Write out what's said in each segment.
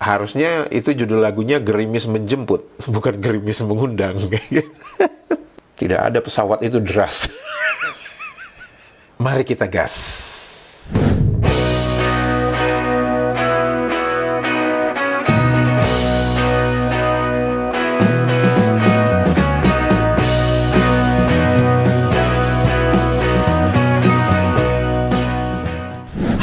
Harusnya itu judul lagunya Gerimis Menjemput, bukan Gerimis Mengundang. Tidak ada pesawat itu deras. Mari kita gas.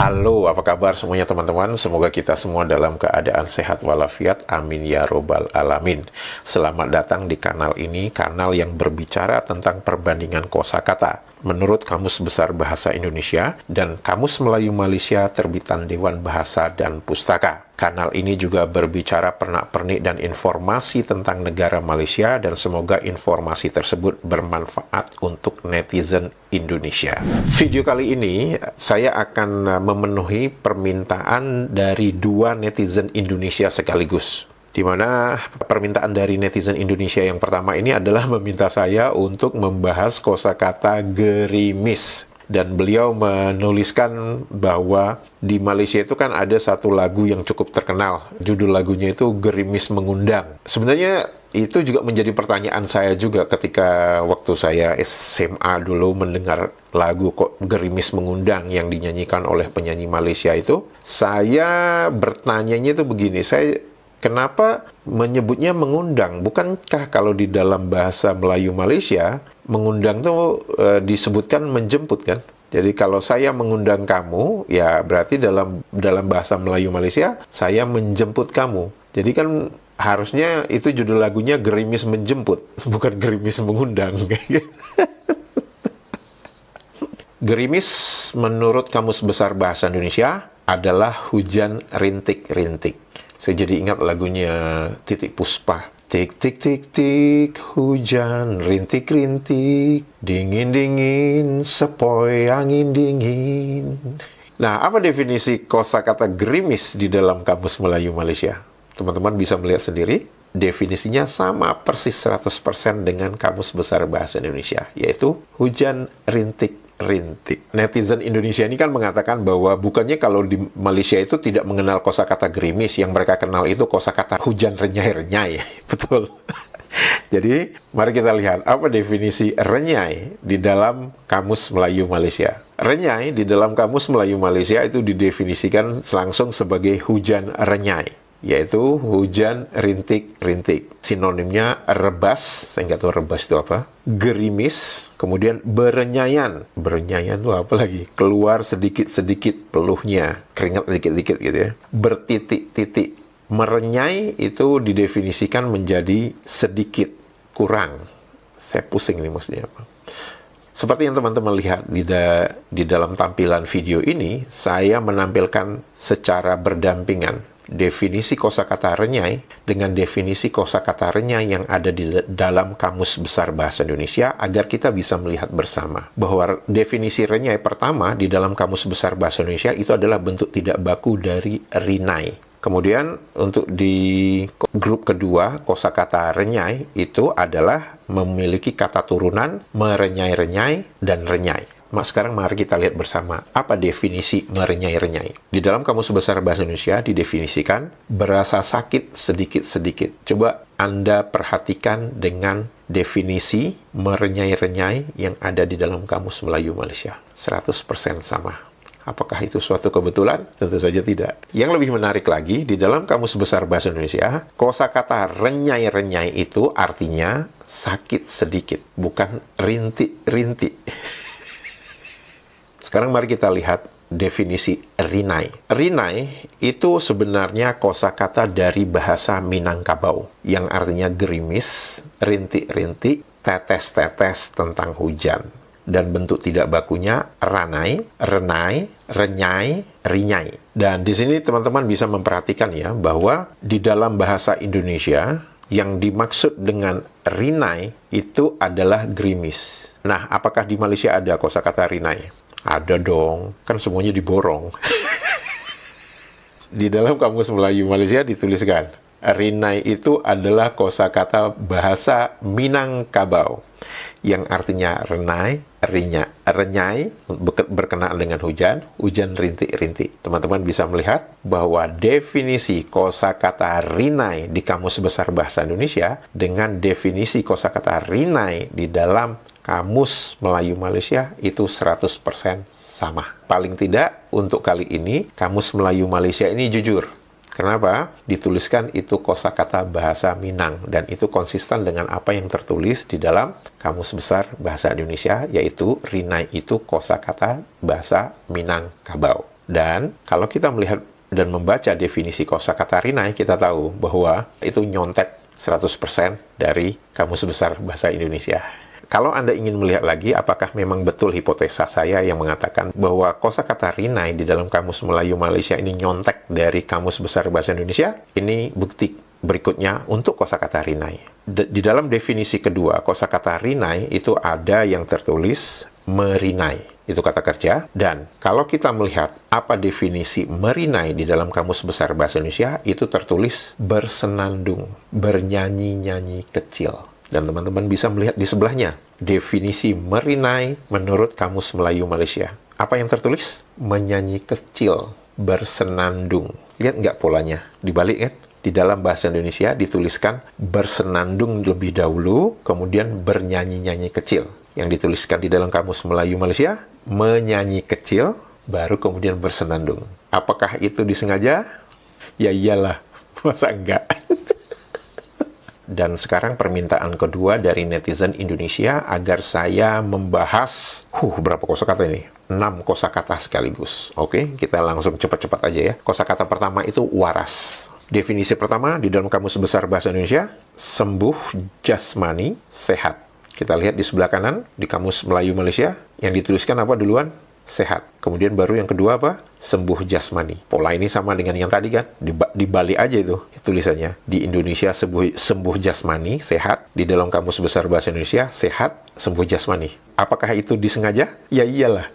Halo, apa kabar semuanya teman-teman? Semoga kita semua dalam keadaan sehat walafiat. Amin ya robbal alamin. Selamat datang di kanal ini, kanal yang berbicara tentang perbandingan kosakata menurut Kamus Besar Bahasa Indonesia dan Kamus Melayu Malaysia terbitan Dewan Bahasa dan Pustaka. Kanal ini juga berbicara pernak-pernik dan informasi tentang negara Malaysia, dan semoga informasi tersebut bermanfaat untuk netizen Indonesia. Video kali ini saya akan memenuhi permintaan dari dua netizen Indonesia sekaligus. Di mana permintaan dari netizen Indonesia yang pertama ini adalah meminta saya untuk membahas kosakata gerimis. Dan beliau menuliskan bahwa di Malaysia itu kan ada satu lagu yang cukup terkenal. Judul lagunya itu Gerimis Mengundang. Sebenarnya itu juga menjadi pertanyaan saya juga ketika waktu saya SMA dulu mendengar lagu kok Gerimis Mengundang yang dinyanyikan oleh penyanyi Malaysia itu. Saya bertanyanya itu begini, kenapa menyebutnya mengundang? Bukankah kalau di dalam bahasa Melayu Malaysia, mengundang tuh disebutkan menjemput kan? Jadi kalau saya mengundang kamu, ya berarti dalam bahasa Melayu Malaysia, saya menjemput kamu. Jadi kan harusnya itu judul lagunya Gerimis Menjemput, bukan Gerimis Mengundang. Gerimis menurut Kamus Besar Bahasa Indonesia adalah hujan rintik-rintik. Saya jadi ingat lagunya Titik Puspa. Tik tik tik tik, hujan rintik-rintik, dingin-dingin, sepoi angin dingin. Nah, apa definisi kosakata gerimis di dalam Kamus Melayu Malaysia? Teman-teman bisa melihat sendiri, definisinya sama persis 100% dengan Kamus Besar Bahasa Indonesia, yaitu hujan rintik-rintik. Netizen Indonesia ini kan mengatakan bahwa bukannya kalau di Malaysia itu tidak mengenal kosakata gerimis, yang mereka kenal itu kosakata hujan renyai-renyai. Betul. Jadi, mari kita lihat apa definisi renyai di dalam Kamus Melayu Malaysia. Renyai di dalam Kamus Melayu Malaysia itu didefinisikan langsung sebagai hujan renyai, yaitu hujan rintik-rintik. Sinonimnya rebas, saya nggak tahu rebas itu apa, gerimis, kemudian berenyayan. Berenyayan itu apa lagi? Keluar sedikit-sedikit peluhnya, keringat dikit-dikit gitu ya. Bertitik-titik. Merenyai itu didefinisikan menjadi sedikit, kurang. Saya pusing nih maksudnya apa. Seperti yang teman-teman lihat di dalam tampilan video ini, saya menampilkan secara berdampingan definisi kosakata renyai dengan definisi kosakata renyai yang ada di dalam Kamus Besar Bahasa Indonesia agar kita bisa melihat bersama bahwa definisi renyai pertama di dalam Kamus Besar Bahasa Indonesia itu adalah bentuk tidak baku dari rinai. Kemudian untuk di grup kedua, kosakata renyai itu adalah memiliki kata turunan merenyai-renyai dan renyai. Sekarang mari kita lihat bersama apa definisi merenyai-renyai. Di dalam Kamus Besar Bahasa Indonesia didefinisikan berasa sakit sedikit-sedikit. Coba Anda perhatikan dengan definisi merenyai-renyai yang ada di dalam Kamus Melayu Malaysia. 100% sama. Apakah itu suatu kebetulan? Tentu saja tidak. Yang lebih menarik lagi, di dalam Kamus Besar Bahasa Indonesia, kosakata renyai-renyai itu artinya sakit sedikit, bukan rintik-rintik. Sekarang mari kita lihat definisi rinai. Rinai itu sebenarnya kosakata dari bahasa Minangkabau yang artinya gerimis, rintik-rintik, tetes-tetes tentang hujan. Dan bentuk tidak bakunya ranai, renai, renyai, rinyai. Dan di sini teman-teman bisa memperhatikan ya bahwa di dalam bahasa Indonesia yang dimaksud dengan rinai itu adalah gerimis. Nah, apakah di Malaysia ada kosakata rinai? Ada dong, kan semuanya diborong. Di dalam Kamus Melayu Malaysia dituliskan, Rinai itu adalah kosakata bahasa Minangkabau yang artinya renai, renyai, berkenaan dengan hujan, hujan rintik-rintik. Teman-teman bisa melihat bahwa definisi kosakata rinai di Kamus Besar Bahasa Indonesia dengan definisi kosakata rinai di dalam Kamus Melayu Malaysia itu 100% sama. Paling tidak untuk kali ini Kamus Melayu Malaysia ini jujur. Kenapa? Dituliskan itu kosakata bahasa Minang dan itu konsisten dengan apa yang tertulis di dalam Kamus Besar Bahasa Indonesia, yaitu Rinai itu kosakata bahasa Minangkabau. Dan kalau kita melihat dan membaca definisi kosakata Rinai, kita tahu bahwa itu nyontek 100% dari Kamus Besar Bahasa Indonesia. Kalau Anda ingin melihat lagi, apakah memang betul hipotesa saya yang mengatakan bahwa kosakata Rinai di dalam Kamus Melayu Malaysia ini nyontek dari Kamus Besar Bahasa Indonesia? Ini bukti berikutnya untuk kosakata Rinai. Di dalam definisi kedua, kosakata Rinai itu ada yang tertulis merinai. Itu kata kerja. Dan kalau kita melihat apa definisi merinai di dalam Kamus Besar Bahasa Indonesia, itu tertulis bersenandung, bernyanyi-nyanyi kecil. Dan teman-teman bisa melihat di sebelahnya, definisi merinai menurut Kamus Melayu Malaysia. Apa yang tertulis? Menyanyi kecil, bersenandung. Lihat nggak polanya? Dibalik kan? Di dalam bahasa Indonesia dituliskan bersenandung lebih dahulu, kemudian bernyanyi-nyanyi kecil. Yang dituliskan di dalam Kamus Melayu Malaysia, menyanyi kecil, baru kemudian bersenandung. Apakah itu disengaja? Ya iyalah, masa enggak? Dan sekarang permintaan kedua dari netizen Indonesia agar saya membahas, berapa kosakata ini? 6 kosakata sekaligus. Oke, kita langsung cepat-cepat aja ya. Kosakata pertama itu waras. Definisi pertama di dalam Kamus Besar Bahasa Indonesia, sembuh jasmani, sehat. Kita lihat di sebelah kanan, di Kamus Melayu Malaysia, yang dituliskan apa duluan? Sehat. Kemudian baru yang kedua apa? Sembuh jasmani. Pola ini sama dengan yang tadi kan? Dibalik aja itu tulisannya. Di Indonesia sembuh jasmani, sehat. Di dalam Kamus Besar Bahasa Indonesia, sehat, sembuh jasmani. Apakah itu disengaja? Ya iyalah.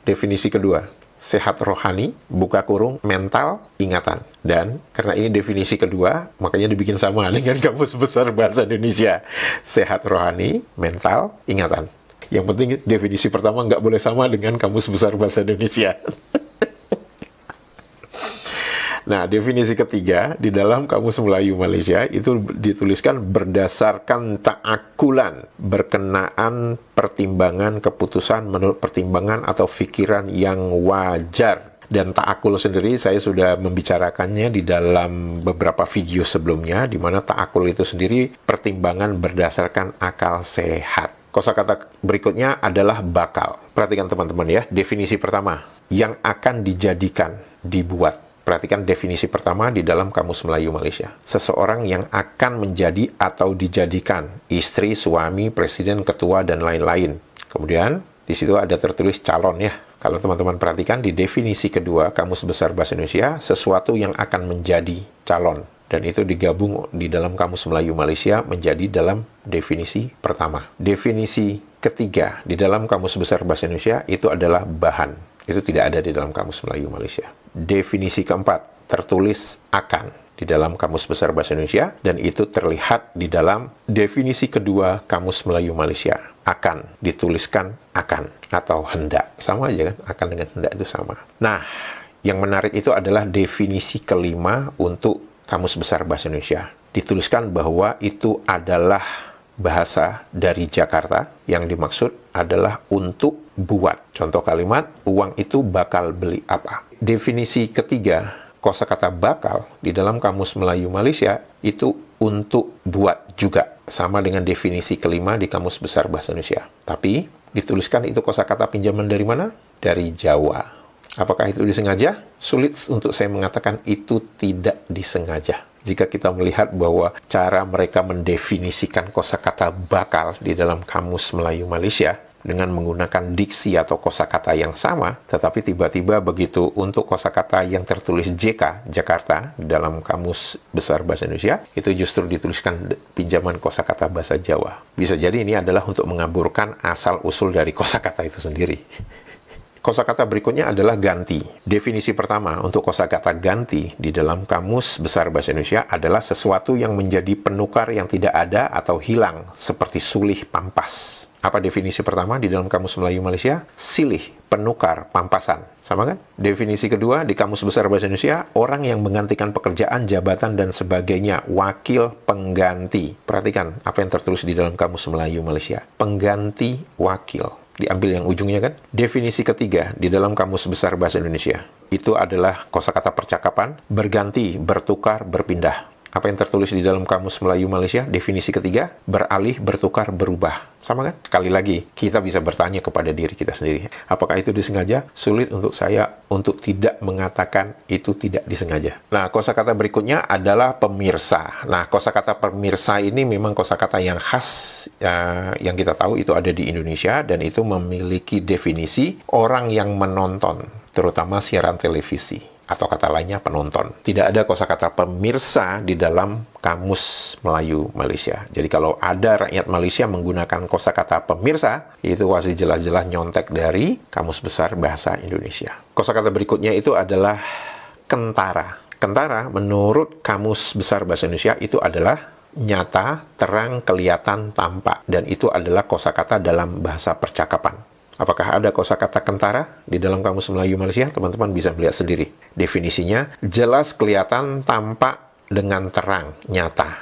Definisi kedua, sehat rohani, buka kurung, mental, ingatan. Dan karena ini definisi kedua, makanya dibikin sama dengan Kamus Besar Bahasa Indonesia. Sehat rohani, mental, ingatan. Yang penting definisi pertama nggak boleh sama dengan Kamus Besar Bahasa Indonesia. Nah, definisi ketiga di dalam Kamus Melayu Malaysia itu dituliskan berdasarkan ta'akulan, berkenaan pertimbangan keputusan menurut pertimbangan atau pikiran yang wajar. Dan ta'akul sendiri saya sudah membicarakannya di dalam beberapa video sebelumnya, di mana ta'akul itu sendiri pertimbangan berdasarkan akal sehat. Kosakata berikutnya adalah bakal. Perhatikan teman-teman ya, definisi pertama, yang akan dijadikan, dibuat. Perhatikan definisi pertama di dalam Kamus Melayu Malaysia. Seseorang yang akan menjadi atau dijadikan, istri, suami, presiden, ketua, dan lain-lain. Kemudian, di situ ada tertulis calon ya. Kalau teman-teman perhatikan di definisi kedua Kamus Besar Bahasa Indonesia, sesuatu yang akan menjadi calon. Dan itu digabung di dalam Kamus Melayu Malaysia menjadi dalam definisi pertama. Definisi ketiga di dalam Kamus Besar Bahasa Indonesia itu adalah bahan. Itu tidak ada di dalam Kamus Melayu Malaysia. Definisi keempat tertulis akan di dalam Kamus Besar Bahasa Indonesia dan itu terlihat di dalam definisi kedua Kamus Melayu Malaysia. Akan dituliskan akan atau hendak. Sama aja kan? Akan dengan hendak itu sama. Nah, yang menarik itu adalah definisi kelima untuk Kamus Besar Bahasa Indonesia. Dituliskan bahwa itu adalah bahasa dari Jakarta yang dimaksud adalah untuk buat. Contoh kalimat, uang itu bakal beli apa. Definisi ketiga, kosakata bakal di dalam Kamus Melayu Malaysia itu untuk buat juga. Sama dengan definisi kelima di Kamus Besar Bahasa Indonesia. Tapi dituliskan itu kosakata pinjaman dari mana? Dari Jawa. Apakah itu disengaja? Sulit untuk saya mengatakan itu tidak disengaja. Jika kita melihat bahwa cara mereka mendefinisikan kosakata bakal di dalam Kamus Melayu Malaysia dengan menggunakan diksi atau kosakata yang sama, tetapi tiba-tiba begitu untuk kosakata yang tertulis JK, Jakarta, di dalam Kamus Besar Bahasa Indonesia, itu justru dituliskan pinjaman kosakata bahasa Jawa. Bisa jadi ini adalah untuk mengaburkan asal-usul dari kosakata itu sendiri. Kosakata berikutnya adalah ganti. Definisi pertama untuk kosakata ganti di dalam Kamus Besar Bahasa Indonesia adalah sesuatu yang menjadi penukar yang tidak ada atau hilang, seperti sulih pampas. Apa definisi pertama di dalam Kamus Melayu Malaysia? Silih, penukar, pampasan. Sama kan? Definisi kedua di Kamus Besar Bahasa Indonesia, orang yang menggantikan pekerjaan, jabatan, dan sebagainya. Wakil pengganti. Perhatikan apa yang tertulis di dalam Kamus Melayu Malaysia. Pengganti wakil. Diambil yang ujungnya kan? Definisi ketiga di dalam Kamus Besar Bahasa Indonesia. Itu adalah kosakata percakapan, berganti, bertukar, berpindah. Apa yang tertulis di dalam Kamus Melayu Malaysia? Definisi ketiga, beralih, bertukar, berubah. Sama kan? Sekali lagi, kita bisa bertanya kepada diri kita sendiri. Apakah itu disengaja? Sulit untuk saya untuk tidak mengatakan itu tidak disengaja. Nah, kosakata berikutnya adalah pemirsa. Nah, kosakata pemirsa ini memang kosakata yang khas, yang kita tahu itu ada di Indonesia, dan itu memiliki definisi orang yang menonton, terutama siaran televisi. Atau kata lainnya penonton. Tidak ada kosakata pemirsa di dalam Kamus Melayu Malaysia. Jadi kalau ada rakyat Malaysia menggunakan kosakata pemirsa, itu pasti jelas-jelas nyontek dari Kamus Besar Bahasa Indonesia. Kosakata berikutnya itu adalah kentara. Kentara menurut Kamus Besar Bahasa Indonesia itu adalah nyata, terang, kelihatan, tampak. Dan itu adalah kosakata dalam bahasa percakapan. Apakah ada kosakata kentara di dalam Kamus Melayu Malaysia? Teman-teman bisa melihat sendiri. Definisinya, jelas, kelihatan, tampak, dengan terang, nyata.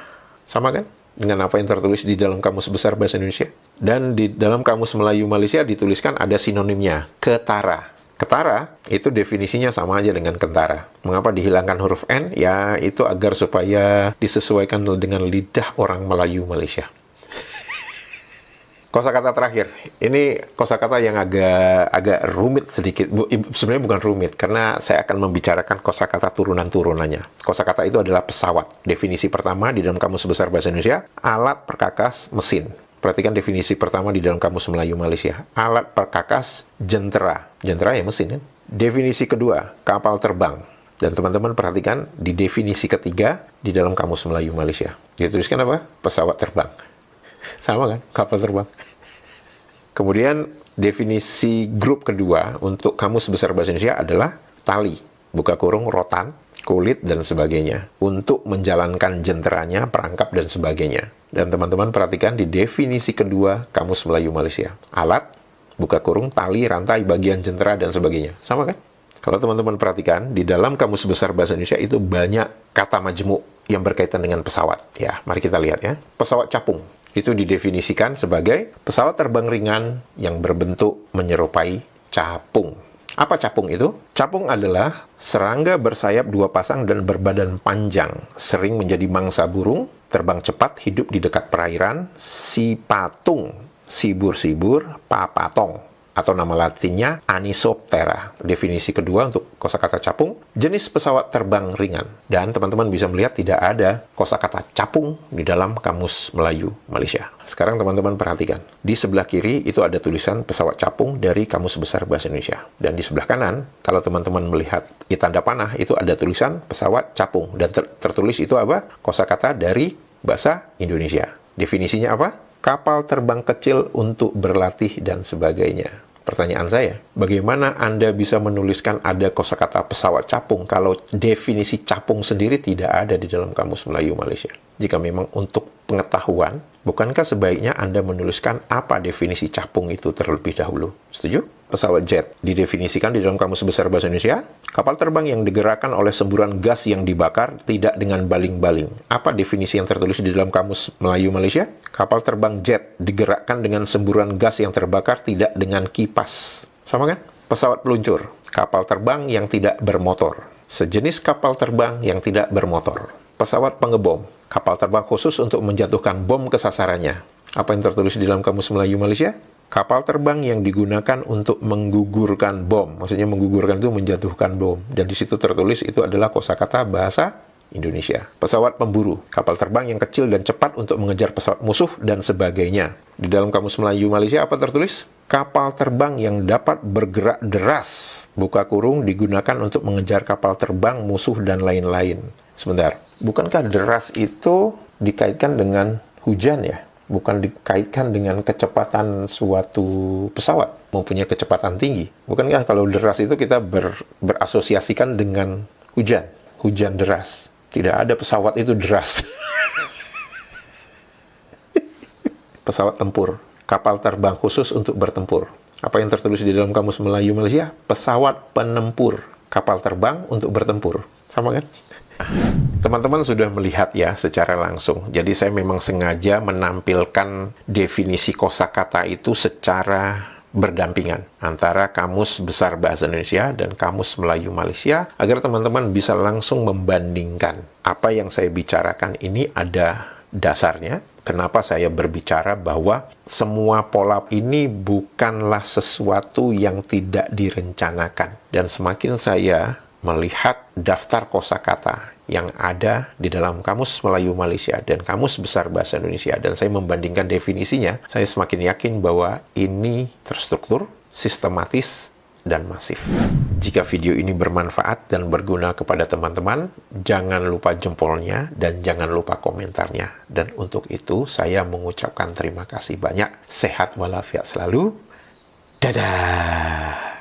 Sama kan? Dengan apa yang tertulis di dalam Kamus Besar Bahasa Indonesia. Dan di dalam Kamus Melayu Malaysia dituliskan ada sinonimnya, ketara. Ketara itu definisinya sama aja dengan kentara. Mengapa dihilangkan huruf N? Ya, itu agar supaya disesuaikan dengan lidah orang Melayu Malaysia. Kosakata terakhir, ini kosakata yang agak rumit sedikit. Sebenarnya bukan rumit, karena saya akan membicarakan kosakata turunan-turunannya. Kosakata itu adalah pesawat. Definisi pertama di dalam Kamus Besar Bahasa Indonesia, alat perkakas mesin. Perhatikan definisi pertama di dalam Kamus Melayu Malaysia. Alat perkakas jentera. Jentera ya mesin kan? Definisi kedua, kapal terbang. Dan teman-teman perhatikan di definisi ketiga di dalam Kamus Melayu Malaysia. Dituliskan apa? Pesawat terbang. Sama kan? Kapal terbang. Kemudian definisi grup kedua untuk Kamus Besar Bahasa Indonesia adalah tali, buka kurung, rotan, kulit, dan sebagainya. Untuk menjalankan jenteranya, perangkap, dan sebagainya. Dan teman-teman perhatikan di definisi kedua Kamus Melayu Malaysia. Alat, buka kurung, tali, rantai, bagian jentera, dan sebagainya. Sama kan? Kalau teman-teman perhatikan, di dalam Kamus Besar Bahasa Indonesia itu banyak kata majemuk yang berkaitan dengan pesawat. Ya, mari kita lihat ya. Pesawat capung. Itu didefinisikan sebagai pesawat terbang ringan yang berbentuk menyerupai capung. Apa capung itu? Capung adalah serangga bersayap dua pasang dan berbadan panjang, sering menjadi mangsa burung, terbang cepat, hidup di dekat perairan, si patung, sibur-sibur, papatong, atau nama latinnya Anisoptera. Definisi kedua untuk kosakata capung, jenis pesawat terbang ringan. Dan teman-teman bisa melihat tidak ada kosakata capung di dalam Kamus Melayu Malaysia. Sekarang teman-teman perhatikan. Di sebelah kiri itu ada tulisan pesawat capung dari Kamus Besar Bahasa Indonesia. Dan di sebelah kanan, kalau teman-teman melihat di tanda panah, itu ada tulisan pesawat capung. Dan tertulis itu apa? Kosakata dari bahasa Indonesia. Definisinya apa? Kapal terbang kecil untuk berlatih dan sebagainya. Pertanyaan saya, bagaimana Anda bisa menuliskan ada kosakata pesawat capung kalau definisi capung sendiri tidak ada di dalam Kamus Melayu Malaysia? Jika memang untuk pengetahuan, bukankah sebaiknya Anda menuliskan apa definisi capung itu terlebih dahulu? Setuju? Pesawat jet didefinisikan di dalam Kamus Besar Bahasa Indonesia, kapal terbang yang digerakkan oleh semburan gas yang dibakar tidak dengan baling-baling. Apa definisi yang tertulis di dalam Kamus Melayu Malaysia? Kapal terbang jet digerakkan dengan semburan gas yang terbakar tidak dengan kipas. Sama kan? Pesawat peluncur, kapal terbang yang tidak bermotor. Sejenis kapal terbang yang tidak bermotor. Pesawat pengebom, kapal terbang khusus untuk menjatuhkan bom ke sasarannya. Apa yang tertulis di dalam Kamus Melayu Malaysia? Kapal terbang yang digunakan untuk menggugurkan bom. Maksudnya menggugurkan itu menjatuhkan bom. Dan di situ tertulis itu adalah kosakata bahasa Indonesia. Pesawat pemburu, kapal terbang yang kecil dan cepat untuk mengejar pesawat musuh dan sebagainya. Di dalam Kamus Melayu Malaysia apa tertulis? Kapal terbang yang dapat bergerak deras. Buka kurung digunakan untuk mengejar kapal terbang musuh dan lain-lain. Sebentar, bukankah deras itu dikaitkan dengan hujan ya? Bukan dikaitkan dengan kecepatan suatu pesawat. mempunyai kecepatan tinggi. Bukankah kalau deras itu kita berasosiasikan dengan hujan, hujan deras. Tidak ada pesawat itu deras. Pesawat tempur, kapal terbang khusus untuk bertempur. Apa yang tertulis di dalam Kamus Melayu Malaysia? Pesawat penempur, kapal terbang untuk bertempur. Sama kan? Teman-teman sudah melihat ya secara langsung. Jadi saya memang sengaja menampilkan definisi kosakata itu secara berdampingan antara Kamus Besar Bahasa Indonesia dan Kamus Melayu Malaysia agar teman-teman bisa langsung membandingkan apa yang saya bicarakan ini ada dasarnya. Kenapa saya berbicara bahwa semua pola ini bukanlah sesuatu yang tidak direncanakan. Dan semakin saya melihat daftar kosakata yang ada di dalam Kamus Melayu Malaysia dan Kamus Besar Bahasa Indonesia, dan saya membandingkan definisinya, saya semakin yakin bahwa ini terstruktur, sistematis, dan masif. Jika video ini bermanfaat dan berguna kepada teman-teman, jangan lupa jempolnya dan jangan lupa komentarnya. Dan untuk itu, saya mengucapkan terima kasih banyak. Sehat walafiat selalu. Dadah!